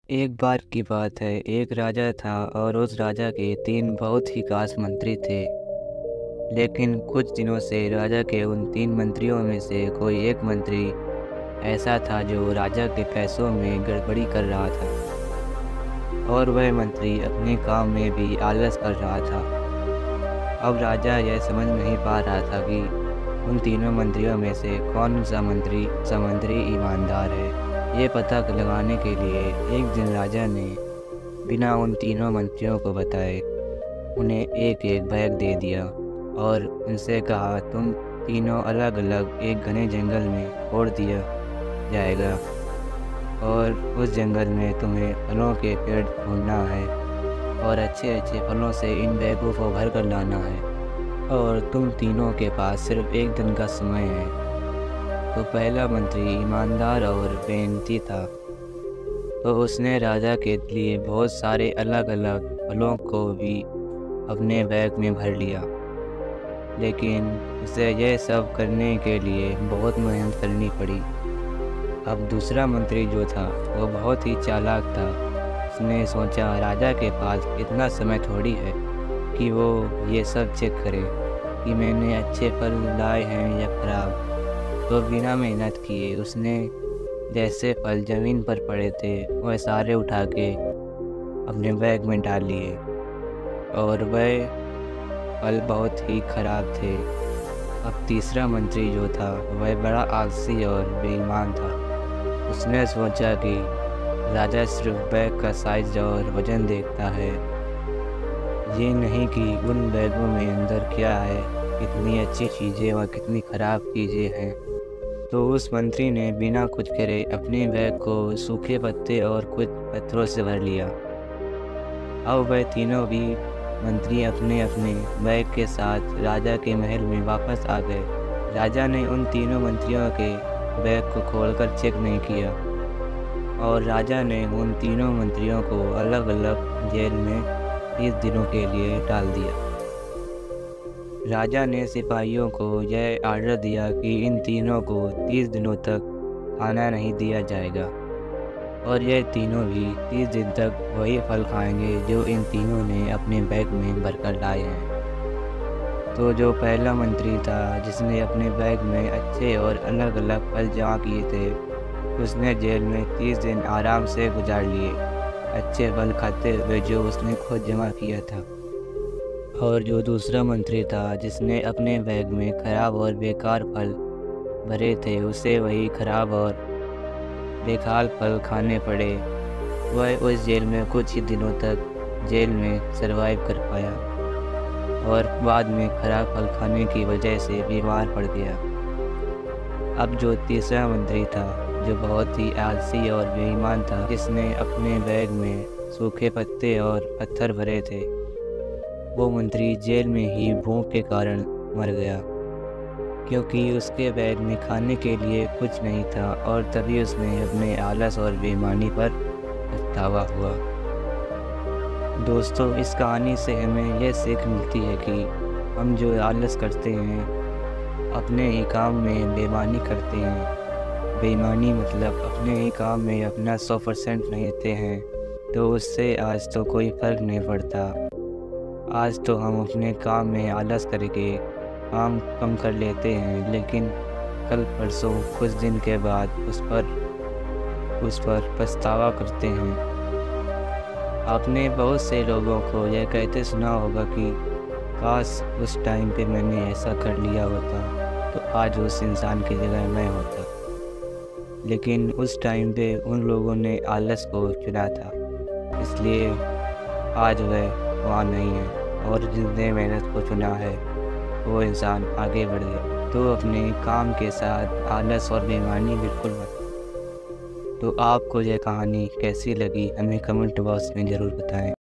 एक बार की बात है, एक राजा था और उस राजा के 3 बहुत ही खास मंत्री थे। लेकिन कुछ दिनों से राजा के उन 3 मंत्रियों में से कोई एक मंत्री ऐसा था जो राजा के पैसों में गड़बड़ी कर रहा था और वह मंत्री अपने काम में भी आलस कर रहा था। अब राजा यह समझ नहीं पा रहा था कि उन तीनों मंत्रियों में से कौन सा मंत्री ईमानदार है। ये पता लगाने के लिए एक दिन राजा ने बिना उन तीनों मंत्रियों को बताए उन्हें एक एक बैग दे दिया और उनसे कहा, तुम तीनों अलग अलग एक घने जंगल में छोड़ दिया जाएगा और उस जंगल में तुम्हें फलों के पेड़ ढूंढना है और अच्छे अच्छे फलों से इन बैगों को भर कर लाना है और तुम तीनों के पास सिर्फ एक दिन का समय है। तो पहला मंत्री ईमानदार और मेहनती था, तो उसने राजा के लिए बहुत सारे अलग अलग फलों को भी अपने बैग में भर लिया। लेकिन उसे यह सब करने के लिए बहुत मेहनत करनी पड़ी। अब दूसरा मंत्री जो था वो बहुत ही चालाक था। उसने सोचा, राजा के पास इतना समय थोड़ी है कि वो ये सब चेक करे कि मैंने अच्छे फल लाए हैं या ख़राब। तो बिना मेहनत किए उसने जैसे फल ज़मीन पर पड़े थे वह सारे उठा के अपने बैग में डाल लिए और वह फल बहुत ही ख़राब थे। अब तीसरा मंत्री जो था वह बड़ा आलसी और बेईमान था। उसने सोचा कि राजा सिर्फ बैग का साइज और वज़न देखता है, ये नहीं कि उन बैगों में अंदर क्या है, कितनी अच्छी चीज़ें और कितनी ख़राब चीज़ें हैं। तो उस मंत्री ने बिना कुछ करे अपने बैग को सूखे पत्ते और कुछ पत्थरों से भर लिया। अब वह तीनों भी मंत्री अपने अपने बैग के साथ राजा के महल में वापस आ गए। राजा ने उन तीनों मंत्रियों के बैग को खोलकर चेक नहीं किया और राजा ने उन तीनों मंत्रियों को अलग अलग जेल में 30 दिनों के लिए डाल दिया। राजा ने सिपाहियों को यह आर्डर दिया कि इन तीनों को 30 दिनों तक खाना नहीं दिया जाएगा और यह तीनों भी 30 दिन तक वही फल खाएंगे जो इन तीनों ने अपने बैग में भरकर लाए हैं। तो जो पहला मंत्री था जिसने अपने बैग में अच्छे और अलग अलग फल जमा किए थे, उसने जेल में 30 दिन आराम से गुजार लिए, अच्छे फल खाते हुए जो उसने खुद जमा किया था। और जो दूसरा मंत्री था जिसने अपने बैग में ख़राब और बेकार फल भरे थे, उसे वही ख़राब और बेकार फल खाने पड़े। वह उस जेल में कुछ ही दिनों तक जेल में सरवाइव कर पाया और बाद में ख़राब फल खाने की वजह से बीमार पड़ गया। अब जो तीसरा मंत्री था जो बहुत ही आलसी और बेईमान था, जिसने अपने बैग में सूखे पत्ते और पत्थर भरे थे, वो मंत्री जेल में ही भूख के कारण मर गया क्योंकि उसके बैग में खाने के लिए कुछ नहीं था और तभी उसने अपने आलस और बेईमानी पर पछतावा हुआ। दोस्तों, इस कहानी से हमें यह सीख मिलती है कि हम जो आलस करते हैं, अपने ही काम में बेईमानी करते हैं, बेईमानी मतलब अपने ही काम में अपना 100% नहीं देते हैं, तो उससे आज तो कोई फ़र्क नहीं पड़ता। आज तो हम अपने काम में आलस करके काम कम कर लेते हैं, लेकिन कल परसों कुछ दिन के बाद उस पर पछतावा करते हैं। आपने बहुत से लोगों को यह कहते सुना होगा कि काश उस टाइम पे मैंने ऐसा कर लिया होता तो आज उस इंसान की जगह मैं होता। लेकिन उस टाइम पे उन लोगों ने आलस को चुना था, इसलिए आज वह वहाँ नहीं है और जिसने मेहनत को चुना है वो इंसान आगे बढ़ गया। तो अपने काम के साथ आलस और बेईमानी बिल्कुल मत। तो आपको यह कहानी कैसी लगी हमें कमेंट बॉक्स में ज़रूर बताएं।